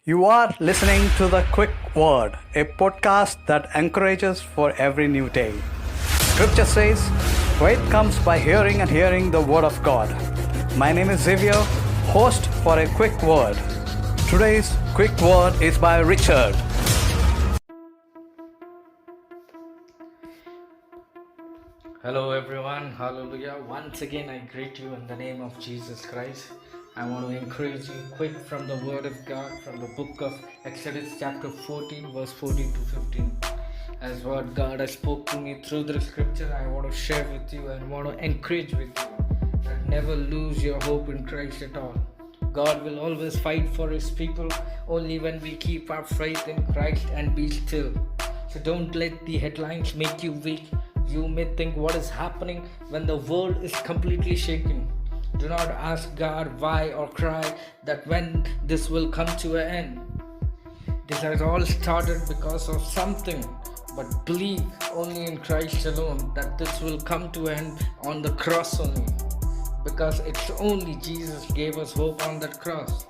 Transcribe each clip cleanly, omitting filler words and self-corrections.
You are listening to The Quick Word, a podcast that encourages for every new day. Scripture says, faith comes by hearing and hearing the Word of God. My name is Xavier, host for A Quick Word. Today's Quick Word is by Richard. Hello everyone, hallelujah. Once again I greet you in the name of Jesus Christ. I want to encourage you quick from the word of God from the book of Exodus chapter 14 verse 14 to 15. As what God has spoke to me through the scripture, I want to share with you and want to encourage with you that never lose your hope in Christ at all. God will always fight for his people only when we keep our faith in Christ and be still. So don't let the headlines make you weak. You may think what is happening when the world is completely shaking. Do not ask God why or cry that when this will come to an end. This has all started because of something, but believe only in Christ alone that this will come to an end on the cross only. Because it's only Jesus gave us hope on that cross.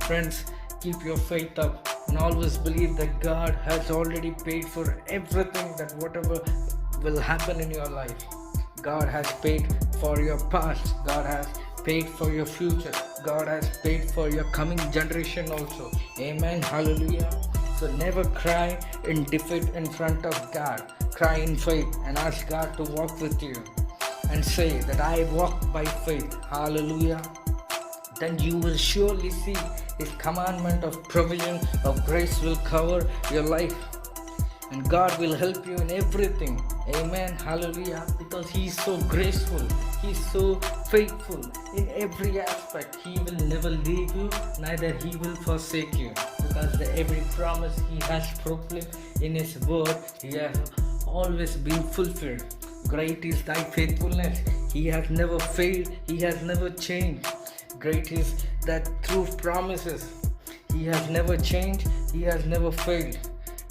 Friends, keep your faith up and always believe that God has already paid for everything, that whatever will happen in your life. God has paid for your past. God has paid for your future. God has paid for your coming generation also. Amen. Hallelujah. So never cry in defeat in front of God. Cry in faith and ask God to walk with you. And say that I walk by faith. Hallelujah. Then you will surely see His commandment of provision of grace will cover your life. And God will help you in everything. Amen. Hallelujah. Because He is so graceful. He is so faithful in every aspect. He will never leave you, neither He will forsake you. Because every promise He has proclaimed in His word, He has always been fulfilled. Great is thy faithfulness. He has never failed. He has never changed. Great is that through promises. He has never changed. He has never failed.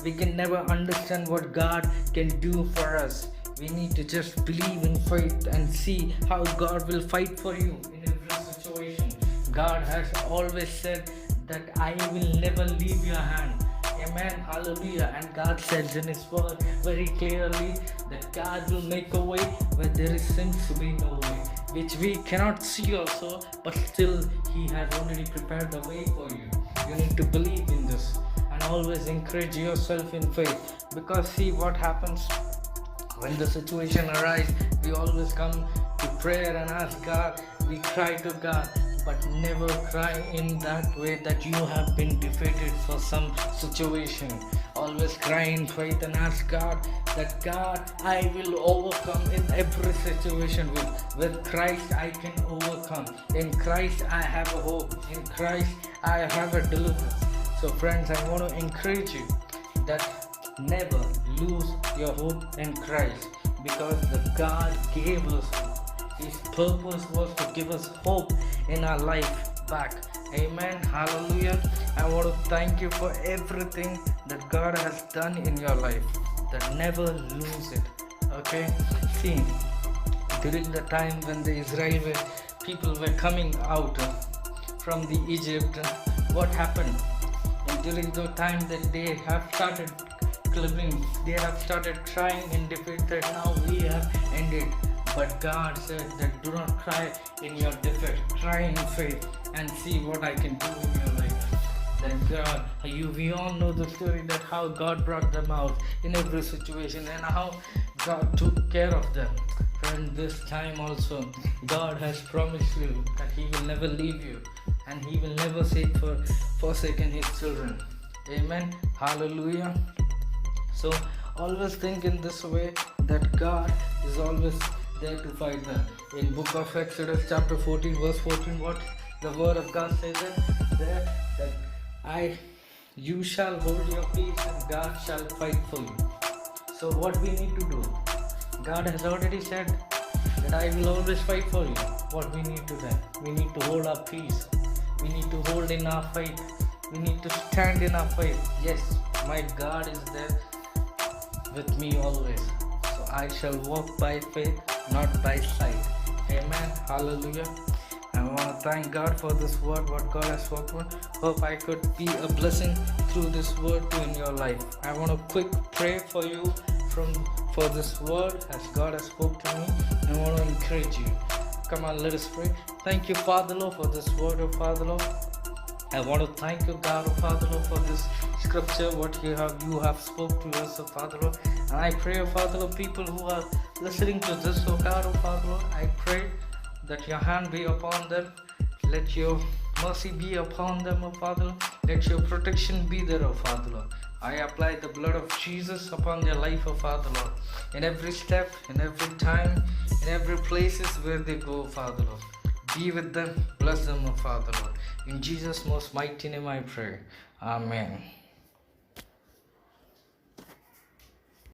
We can never understand what God can do for us. We need to just believe in faith and see how God will fight for you in every situation. God has always said that I will never leave your hand. Amen. Hallelujah. And God says in His word very clearly that God will make a way where there seems to be no way, which we cannot see also, but still He has already prepared a way for you. You need to believe in this and always encourage yourself in faith, because see what happens when the situation arises. We always come to prayer and ask God, we cry to God, but never cry in that way that you have been defeated for some situation. Always cry in faith and ask God that God, I will overcome in every situation. With Christ I can overcome. In Christ I have a hope. In Christ I have a deliverance. So friends, I want to encourage you that never lose your hope in Christ, because the God gave us hope. His purpose was to give us hope in our life back. Amen. Hallelujah. I want to thank you for everything that God has done in your life. That never lose it. Okay. See, during the time when the Israeli people were coming out from the Egypt, what happened? And during the time that they have started climbing, they have started trying in defeat that now we have ended. But God said that do not cry in your defeat, cry in faith and see what I can do in your life. That God, we all know the story that how God brought them out in every situation and how God took care of them. Friend, this time also, God has promised you that He will never leave you and He will never forsaken His children. Amen. Hallelujah. So always think in this way that God is always there to fight them. In book of Exodus chapter 14 verse 14, what the word of God says there that you shall hold your peace and God shall fight for you. So what we need to do? God has already said that I will always fight for you. What we need to do? We need to hold our peace. We need to hold in our faith. We need to stand in our faith. Yes, my God is there with me always. So I shall walk by faith, not by sight. Amen. Hallelujah. I want to thank God for this word, what God has spoken. Hope I could be a blessing through this word too in your life. I want to quick pray for you for this word as God has spoken to me. I want to encourage you. Come on, let us pray. Thank you, Father Lord, for this word, oh Father Lord. I want to thank you, God, oh Father Lord, for this scripture, what you have spoke to us, oh Father Lord. And I pray, oh Father Lord, people who are listening to this, oh God, oh Father Lord, I pray that your hand be upon them. Let your mercy be upon them, oh Father Lord. Let your protection be there, oh Father Lord. I apply the blood of Jesus upon their life, oh Father Lord. In every step, in every time, in every places where they go, Father Lord. Be with them, bless them, oh Father Lord. In Jesus' most mighty name I pray. Amen.